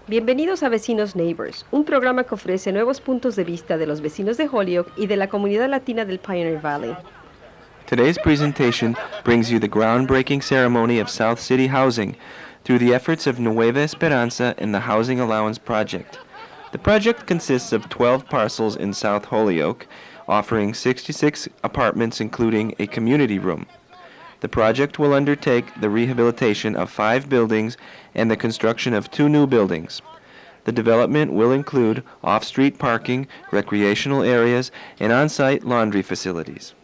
Bienvenidos a Vecinos Neighbors, un programa que ofrece nuevos puntos de vista de los vecinos de Holyoke y de la comunidad latina del Pioneer Valley. Today's presentation brings you the groundbreaking ceremony of South City housing through the efforts of Nueva, Esperanza and the Housing Allowance Project. The project consists of 12 parcels in South Holyoke, offering 66 apartments including a community room. The project will undertake the rehabilitation of 5 buildings and the construction of 2 new buildings. The development will include off-street parking, recreational areas, and on-site laundry facilities.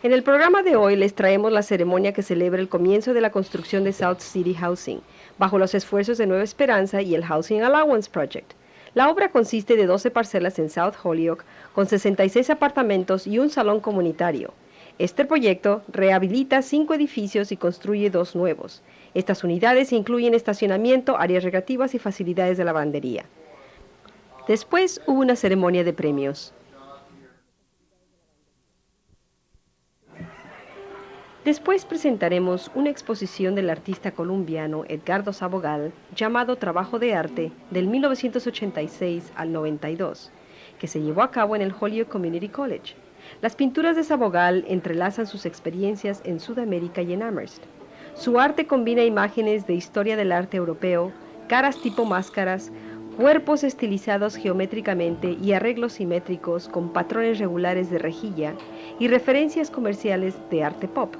En el programa de hoy les traemos la ceremonia que celebra el comienzo de la construcción de South City Housing, bajo los esfuerzos de Nueva Esperanza y el Housing Allowance Project. La obra consiste de 12 parcelas en South Holyoke, con 66 apartamentos y un salón comunitario. Este proyecto rehabilita 5 edificios y construye 2 nuevos. Estas unidades incluyen estacionamiento, áreas recreativas y facilidades de lavandería. Después hubo una ceremonia de premios. Después presentaremos una exposición del artista colombiano Edgardo Sabogal llamado Trabajo de arte del 1986 al 92, que se llevó a cabo en el Holyoke Community College. Las pinturas de Sabogal entrelazan sus experiencias en Sudamérica y en Amherst. Su arte combina imágenes de historia del arte europeo, caras tipo máscaras, cuerpos estilizados geométricamente y arreglos simétricos con patrones regulares de rejilla y referencias comerciales de arte pop.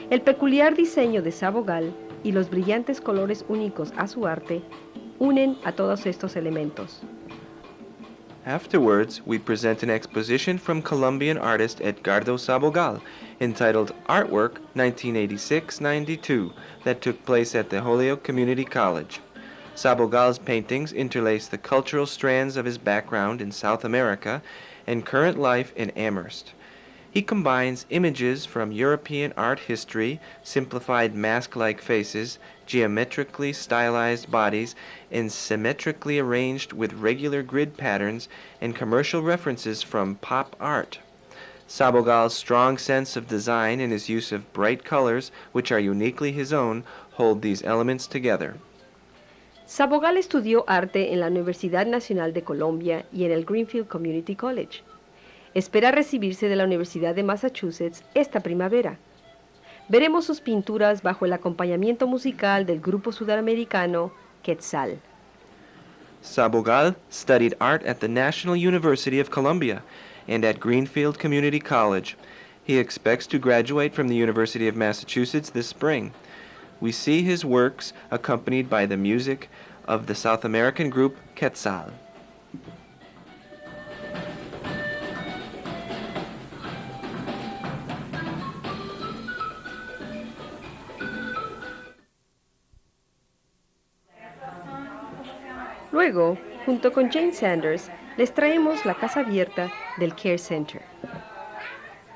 El peculiar diseño de Sabogal y los brillantes colores únicos a su arte unen a todos estos elementos. Afterwards, we present an exposition from Colombian artist Edgardo Sabogal entitled Artwork 1986-92 that took place at the Holyoke Community College. Sabogal's paintings interlace the cultural strands of his background in South America and current life in Amherst. He combines images from European art history, simplified mask-like faces, geometrically stylized bodies, and symmetrically arranged with regular grid patterns and commercial references from pop art. Sabogal's strong sense of design and his use of bright colors, which are uniquely his own, hold these elements together. Sabogal estudió arte en la Universidad Nacional de Colombia y en el Greenfield Community College. Espera recibirse de la Universidad de Massachusetts esta primavera. Veremos sus pinturas bajo el acompañamiento musical del grupo sudamericano Quetzal. Sabogal studied art at the National University of Columbia and at Greenfield Community College. He expects to graduate from the University of Massachusetts this spring. We see his works accompanied by the music of the South American group Quetzal. Luego, junto con Jane Sanders, les traemos la Casa Abierta del Care Center.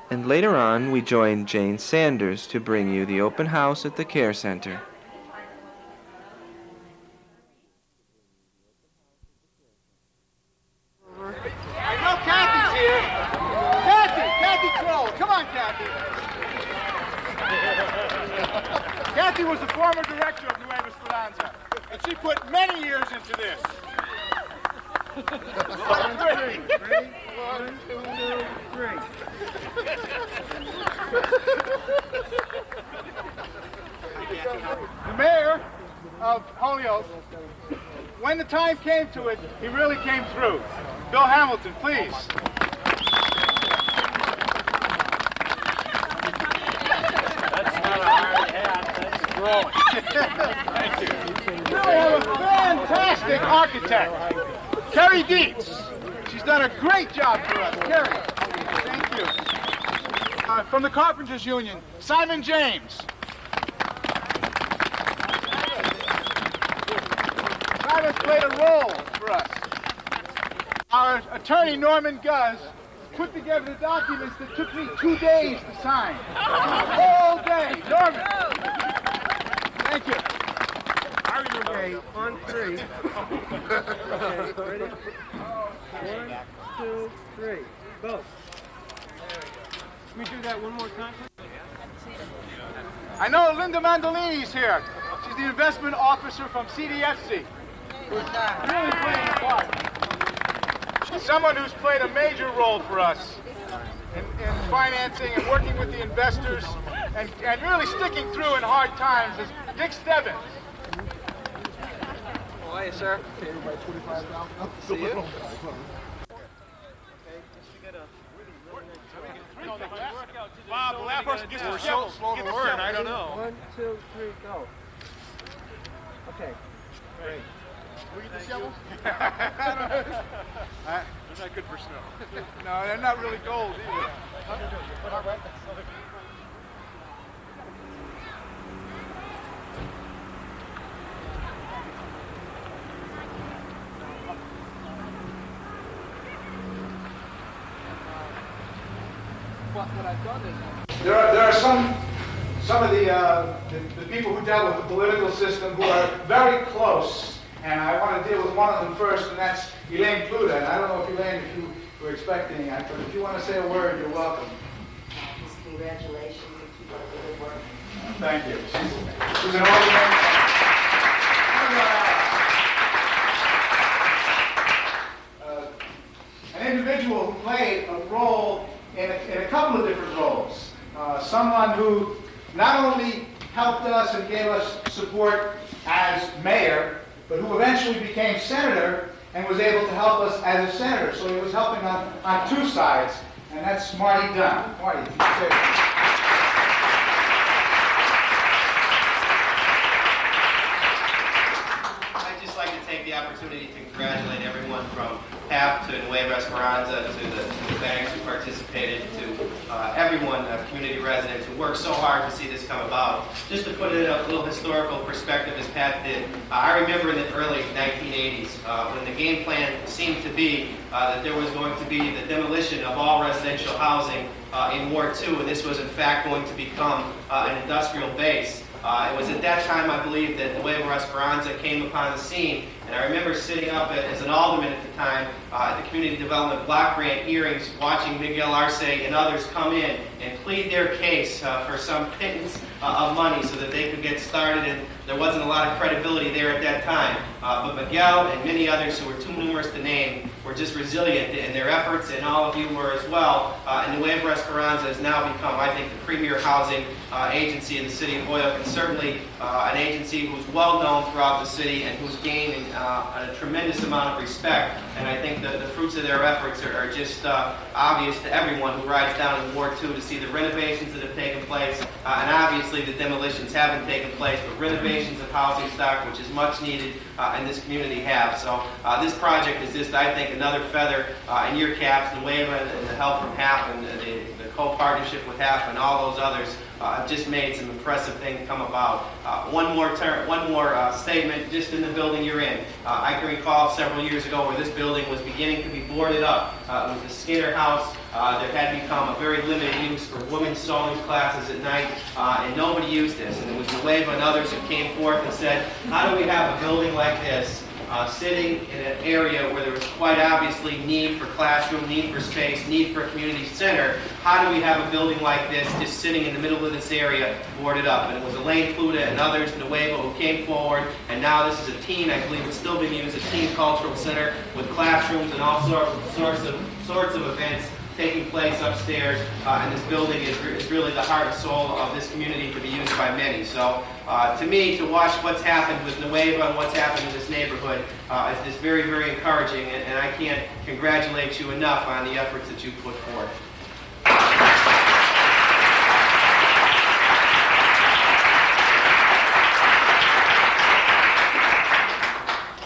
And later on, we join Jane Sanders to bring you the open house at the Care Center. I know Kathy's here. Kathy Kroll. Come on, Kathy. Kathy was the former director of Nueva Esperanza, and she put many years into this. Ready? 1, 2, 3. The mayor of Holyoke, when the time came to it, he really came through. Bill Hamilton, please. That's not a hard hat, that's growing. Thank you. We really have a fantastic architect, Carrie Dietz. She's done a great job for us. Carrie, thank you. From the Carpenters Union, Simon James. Simon's played a role for us. Our attorney, Norman Guz, put together the documents that took me 2 days to sign. All day. Norman. Thank you. Okay, on 3. Okay, ready? 1, 2, 3, go. Let me do that one more time. I know Linda Mandolini's here. She's the investment officer from CDFC. really playing a part. Someone who's played a major role for us in financing and working with the investors and really sticking through in hard times is Dick Stebbins. How are you, sir? See you. Bob, the last person gets the shovel. Slow to learn, I don't know. 1, 2, 3, go. Okay. Great. We get the shovels? They're not good for snow. No, they're not really gold either. What I've done is There are some of the people who dealt with the political system who are very close, and I want to deal with one of them first, and that's Elaine Pluta. And I don't know if Elaine, if you were expecting that, but if you want to say a word, you're welcome. Just congratulations and keep up the good work. Thank you. She's an ordinary. An individual who played a role in a couple of different roles. Someone who not only helped us and gave us support as mayor, but who eventually became senator and was able to help us as a senator. So he was helping on two sides, and that's Marty Dunn. Marty, if you could say that. I'd just like to take the opportunity to congratulate everyone from PAP to Nueva Esperanza to the banks who participated, to everyone, community residents who worked so hard to see this come about. Just to put it in a little historical perspective, as Pat did, I remember in the early 1980s when the game plan seemed to be that there was going to be the demolition of all residential housing in Ward 2, and this was in fact going to become an industrial base. It was at that time, I believe, that Nueva Esperanza came upon the scene. And I remember sitting up as an alderman at the time at the Community Development Block Grant hearings, watching Miguel Arce and others come in and plead their case for some pittance of money so that they could get started. And there wasn't a lot of credibility there at that time. But Miguel and many others who were too numerous to name were just resilient in their efforts, and all of you were as well. And Nueva Esperanza has now become, I think, the premier housing agency in the city of Holyoke, and certainly an agency who's well known throughout the city and who's gained a tremendous amount of respect. And I think the fruits of their efforts are just obvious to everyone who rides down in Ward 2 to see the renovations that have taken place. And obviously the demolitions haven't taken place, but renovations of housing stock, which is much needed in this community, have. So this project is just, I think, another feather in your caps. Nueva and the help from HAP and the co-partnership with HAP and all those others have just made some impressive things come about. One more statement, just in the building you're in. I can recall several years ago where this building was beginning to be boarded up. It was the Skinner House. That had become a very limited use for women's sewing classes at night, and nobody used this. And it was Nueva and others who came forth and said, how do we have a building like this sitting in an area where there was quite obviously need for classroom, need for space, need for a community center? How do we have a building like this just sitting in the middle of this area boarded up? And it was Elaine Pluta and others, Nueva, who came forward, and now this is a teen, I believe it's still being used as a teen cultural center with classrooms and all sorts of events taking place upstairs, and this building is really the heart and soul of this community to be used by many. So to me, to watch what's happened with Nueva and what's happened in this neighborhood is just very, very encouraging, and I can't congratulate you enough on the efforts that you've put forth.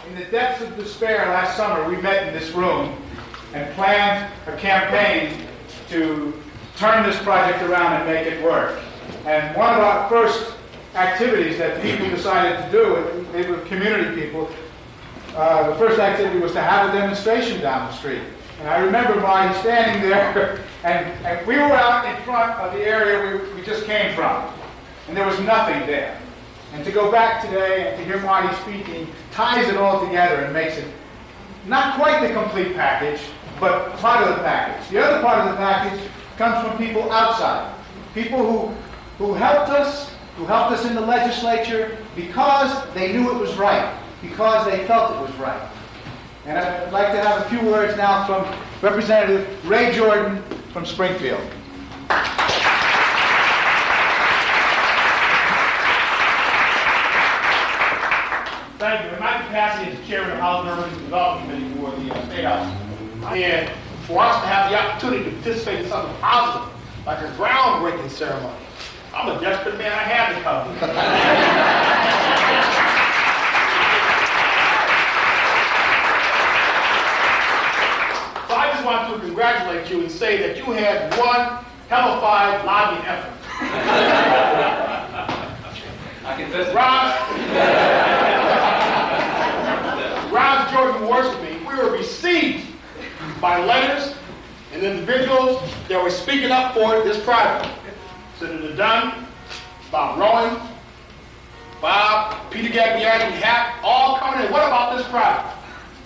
In the depths of despair last summer, we met in this room and planned a campaign to turn this project around and make it work. And one of our first activities that people decided to do, they were community people, the first activity was to have a demonstration down the street. And I remember Marty standing there, and we were out in front of the area we just came from, and there was nothing there. And to go back today and to hear Marty speaking ties it all together and makes it not quite the complete package, but part of the package. The other part of the package comes from people outside, people who helped us in the legislature because they knew it was right. because they felt it was right. And I'd like to have a few words now from Representative Ray Jordan from Springfield. Thank you. In my capacity as chairman of the House and Urban Development Committee for the State House, and for us to have the opportunity to participate in something positive, like a groundbreaking ceremony, I'm a desperate man. I had to come. So I just want to congratulate you and say that you had one hellified lobbying effort. I confess. Ron Jordan works with me. We were besieged by letters and individuals that were speaking up for this project. Senator Dunn, Bob Rowan, Bob, Peter Gagliardi, Hap, all coming in. What about this project?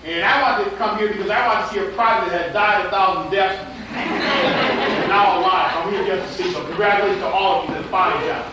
And I wanted to come here because I wanted to see a project that had died 1,000 deaths and now alive. I'm here just to see. So congratulations to all of you. Did a fine job.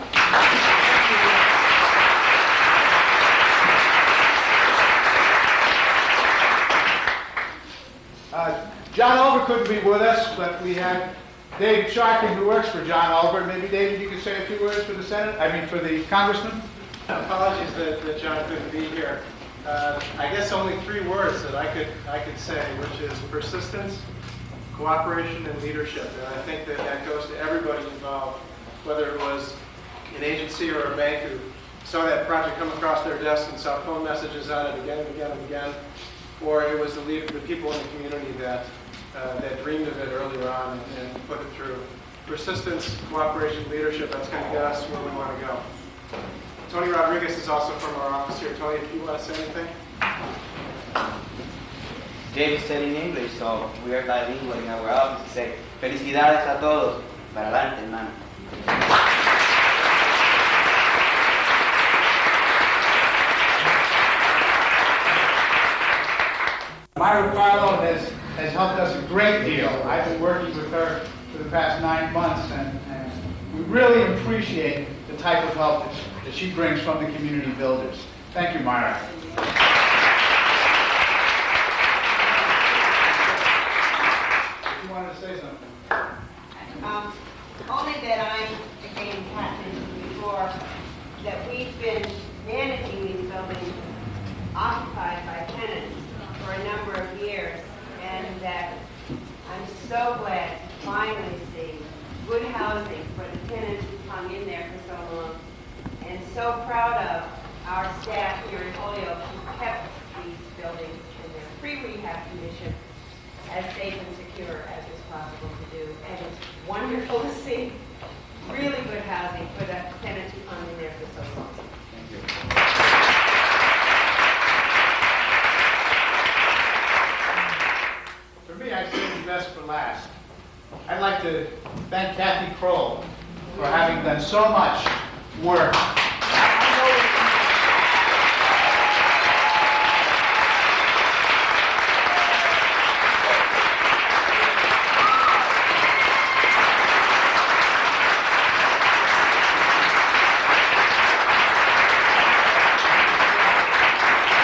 John Oliver couldn't be with us, but we had Dave Sharkin, who works for John Oliver. Maybe, David, you could say a few words for the Senate, for the Congressman? Apologies that John couldn't be here. I guess only 3 words that I could say, which is persistence, cooperation, and leadership. And I think that goes to everybody involved, whether it was an agency or a bank who saw that project come across their desk and saw phone messages on it again and again and again, or it was the people in the community that dreamed of it earlier on and put it through. Persistence, cooperation, leadership, that's going to get us where we want to go. Tony Rodriguez is also from our office here. Tony, if you want to say anything? James said in English, so we are bilingual in our office. He said, felicidades a todos. Para adelante, hermano. Myra Farlow has helped us a great deal. I've been working with her for the past 9 months, and we really appreciate the type of help that she brings from the community builders. Thank you, Myra. You wanted to say something? Only that I'm, again, happened before, that we've been managing these buildings occupied by tenants for a number of years, and that I'm so glad to finally see good housing for the tenants who've hung in there for so long, and so proud of our staff here in Holyoke who kept these buildings in their pre-rehab condition as safe and secure as is possible to do. And it's wonderful to see really good housing for the tenants who hung in there for so long. Thank you. For me, I saved the best for last. I'd like to thank Kathy Kroll for having done so much work.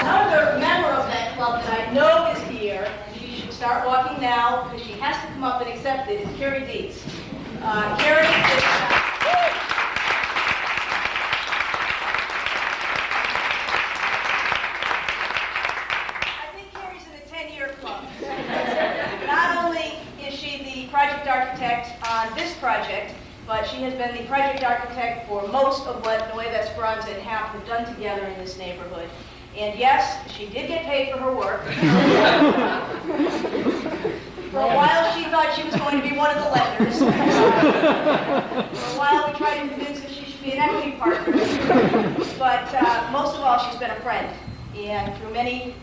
Another member of that club that I know is here, and she should start walking now because she has to come up and accept it, is Carrie Dietz. Carrie is... I think Carrie's in a 10-year club. Not only is she the project architect on this project, but she has been the project architect for most of what Nueva, Esperanza, and Hap have done together in this neighborhood. And yes, she did get paid for her work. For a while, she thought she was going to be one of the lenders. For a while, we tried to convince her she should be an equity partner. But most of all, she's been a friend. And through many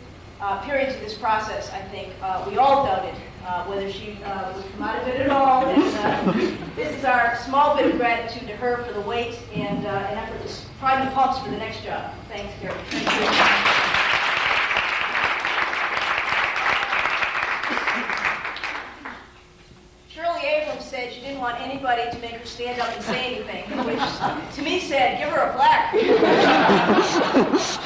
periods of this process, I think we all doubted whether she would come out of it at all. And this is our small bit of gratitude to her for the wait and an effort to prime the pumps for the next job. Thanks, Carrie. Thank you. Said she didn't want anybody to make her stand up and say anything, which to me said, give her a plaque.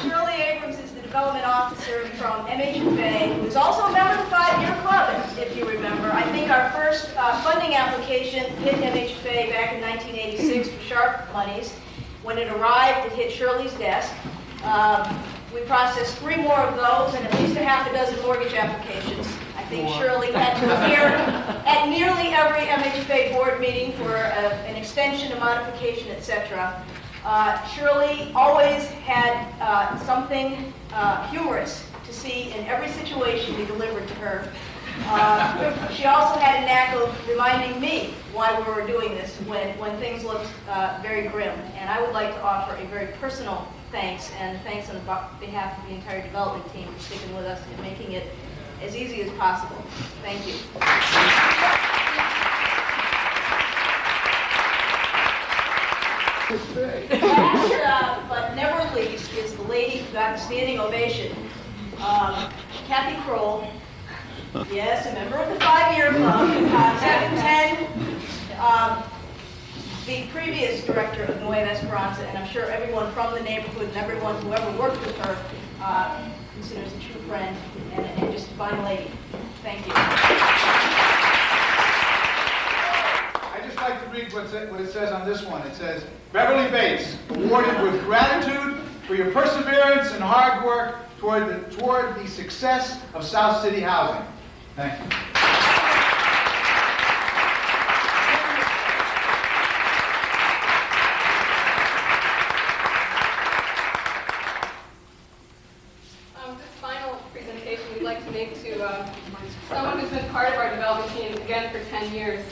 Shirley Abrams is the development officer from MHFA, who is also a member of the 5-year club, if you remember. I think our first funding application hit MHFA back in 1986 for sharp monies. When it arrived, it hit Shirley's desk. We processed 3 more of those and at least a half a dozen mortgage applications. I think Shirley had to appear at nearly every MHFA board meeting for an extension, a modification, etc. Shirley always had something humorous to see in every situation we delivered to her. She also had a knack of reminding me why we were doing this when things looked very grim. And I would like to offer a very personal thanks, and thanks on behalf of the entire development team for sticking with us and making it as easy as possible. Thank you. Last but never least is the lady who got the standing ovation, Kathy Kroll. Yes, a member of the 5-year club, 710, the previous director of Nueva Esperanza, and I'm sure everyone from the neighborhood and everyone who ever worked with her considers a true friend and just a fine lady. Thank you. I'd just like to read what it says on this one. It says, Beverly Bates, awarded with gratitude for your perseverance and hard work toward the success of South City housing. Thank you. This final presentation we'd like to make to someone who's been part of our development team, again, for 10 years,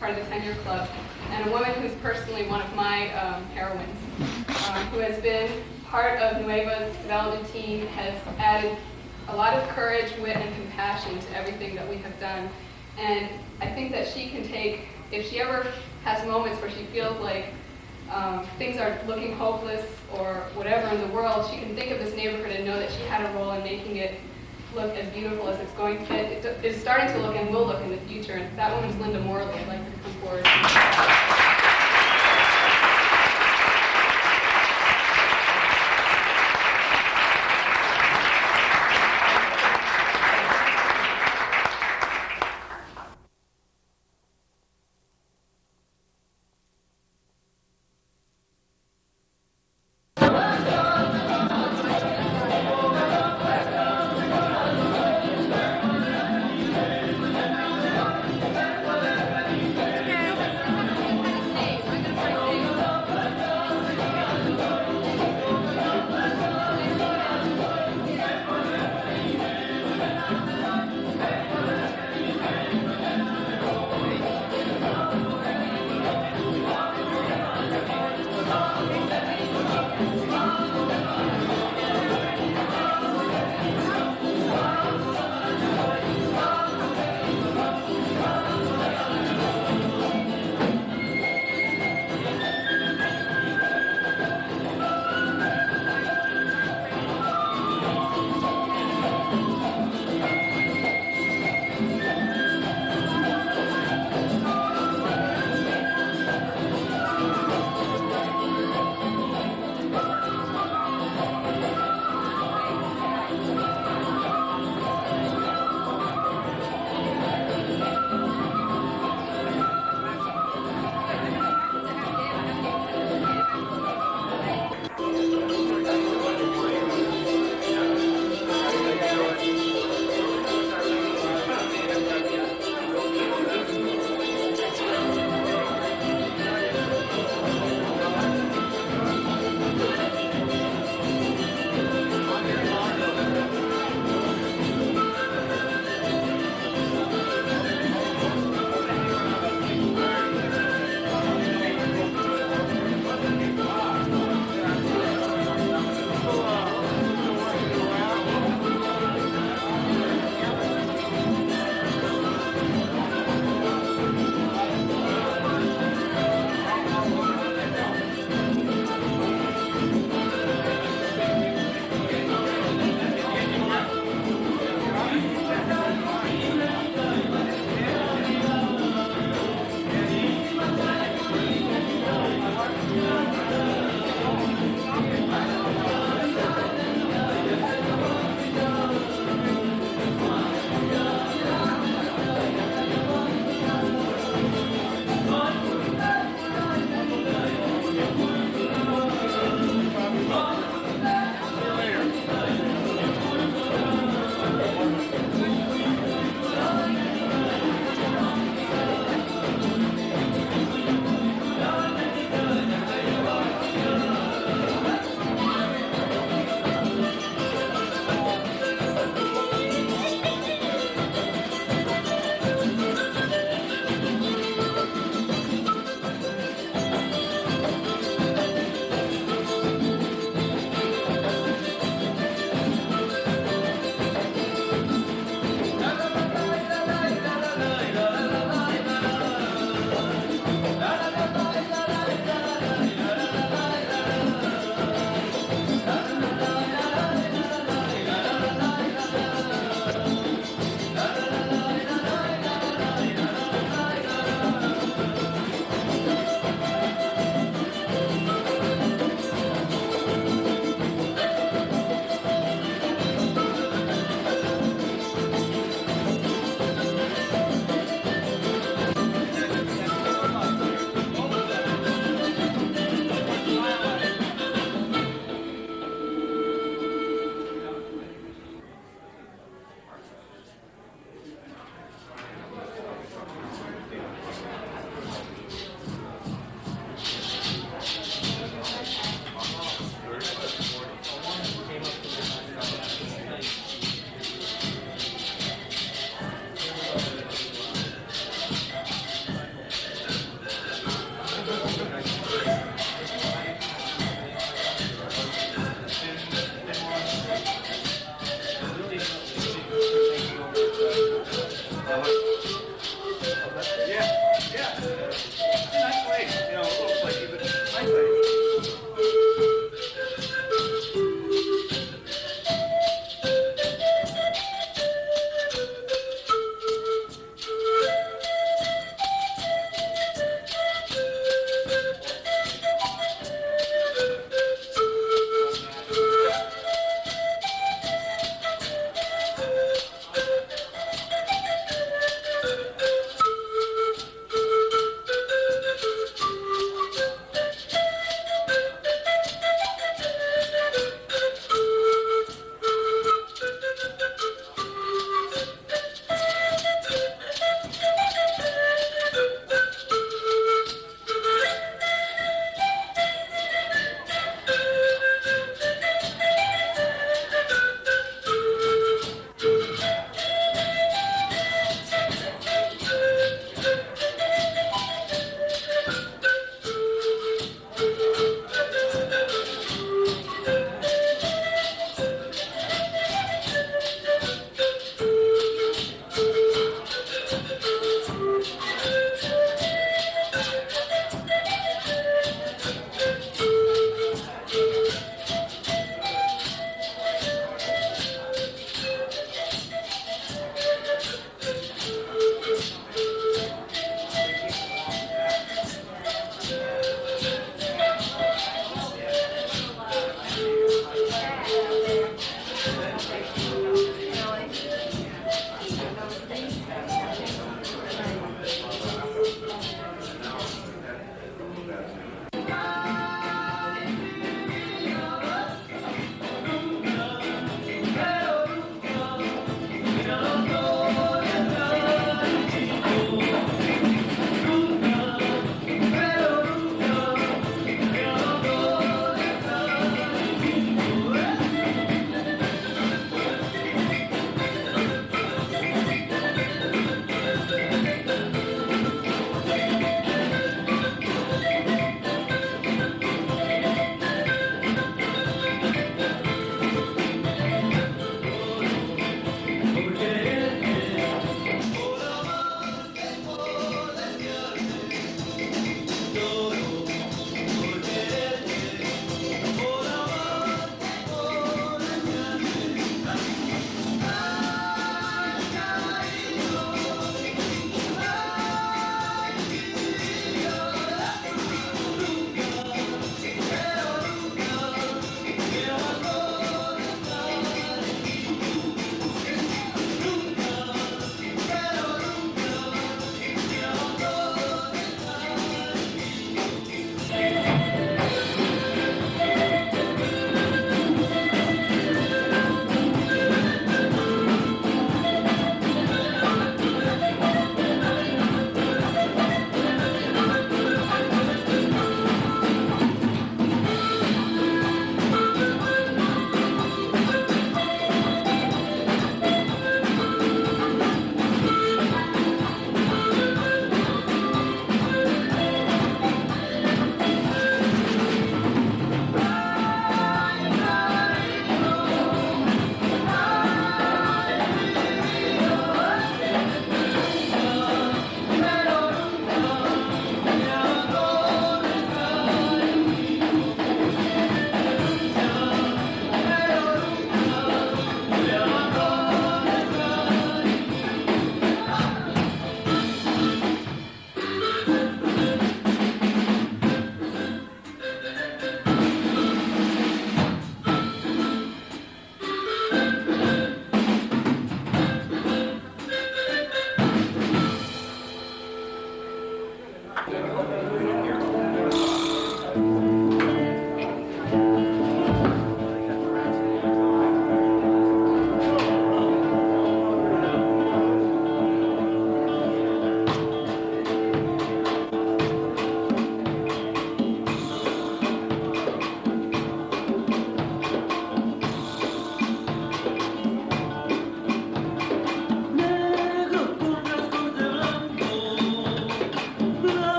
part of the 10-year club, and a woman who's personally one of my heroines, who has been part of Nueva's development team, has added a lot of courage, wit, and compassion to everything that we have done. And I think that she can take, if she ever has moments where she feels like things are looking hopeless or whatever in the world, she can think of this neighborhood and know that she had a role in making it look as beautiful as it's going to. It is starting to look and will look in the future. And that woman is Linda Morley. I'd like her to come forward.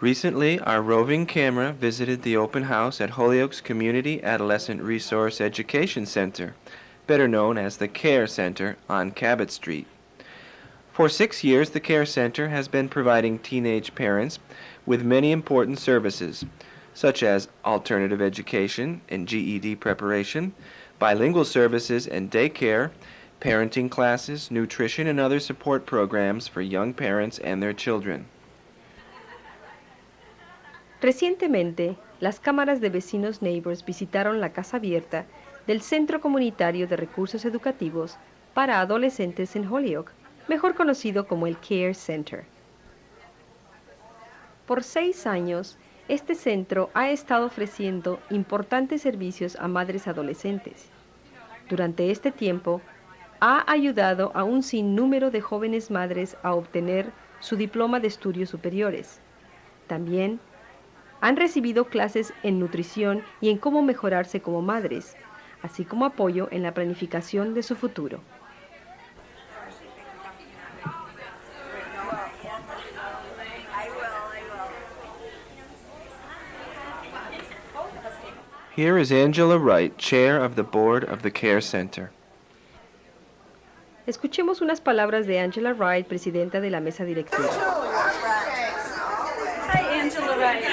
Recently, our roving camera visited the open house at Holyoke's Community Adolescent Resource Education Center, better known as the CARE Center on Cabot Street. For 6 years, the CARE Center has been providing teenage parents with many important services, such as alternative education and GED preparation, bilingual services and daycare, parenting classes, nutrition, and other support programs for young parents and their children. Recientemente, las cámaras de vecinos Neighbors visitaron la Casa Abierta del Centro Comunitario de Recursos Educativos para Adolescentes en Holyoke, mejor conocido como el CARE Center. Por 6 años, este centro ha estado ofreciendo importantes servicios a madres adolescentes. Durante este tiempo, ha ayudado a un sinnúmero de jóvenes madres a obtener su diploma de estudios superiores. También han recibido clases en nutrición y en cómo mejorarse como madres, así como apoyo en la planificación de su futuro. Here is Angela Wright, chair of the board of the CARE Center. Escuchemos unas palabras de Angela Wright, presidenta de la mesa directiva. Hi, Angela Wright.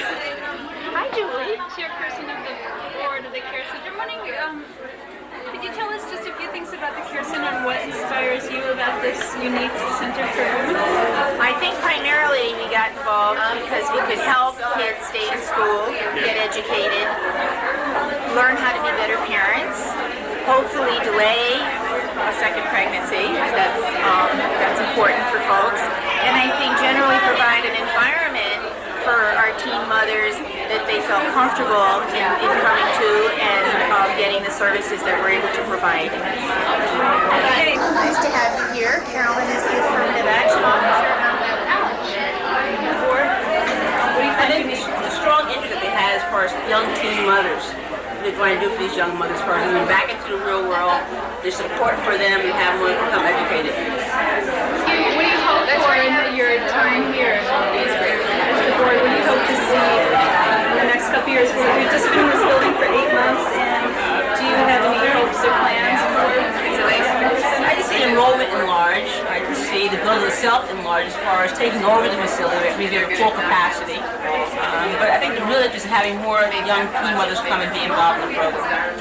Hi, Julie. Chairperson of the board of the CARE Center. I'm wondering, could you tell us just a few things about the CARE Center and what inspires you about this unique center for women? I think primarily we got involved because we could help kids stay in school, get educated, learn how to be better parents, hopefully delay a second pregnancy. That's important for folks. And I think generally provide an environment for our teen mothers that they felt comfortable in coming to and getting the services that we're able to provide. Okay. Nice to have you here. Carolyn is the affirmative action officer. I think the strong interest that they have as far as young teen mothers, what they're trying to do for these young mothers, for moving back into the real world, there's support for them and have them become educated. What do you hope for in your time here as the board? What do you hope to see in the next couple years? We've just been in this building for 8 months, and do you have any hopes or plans for I just see enrollment enlarge. I just see the building itself enlarge as far as taking over the facility, maybe at full capacity. But I think the real interest is having more young teen mothers come and be involved in the program.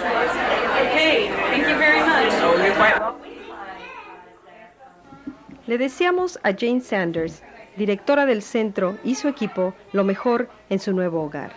Okay, thank you very much. So you're quite welcome. Le deseamos a Jane Sanders, directora del centro, y su equipo lo mejor en su nuevo hogar.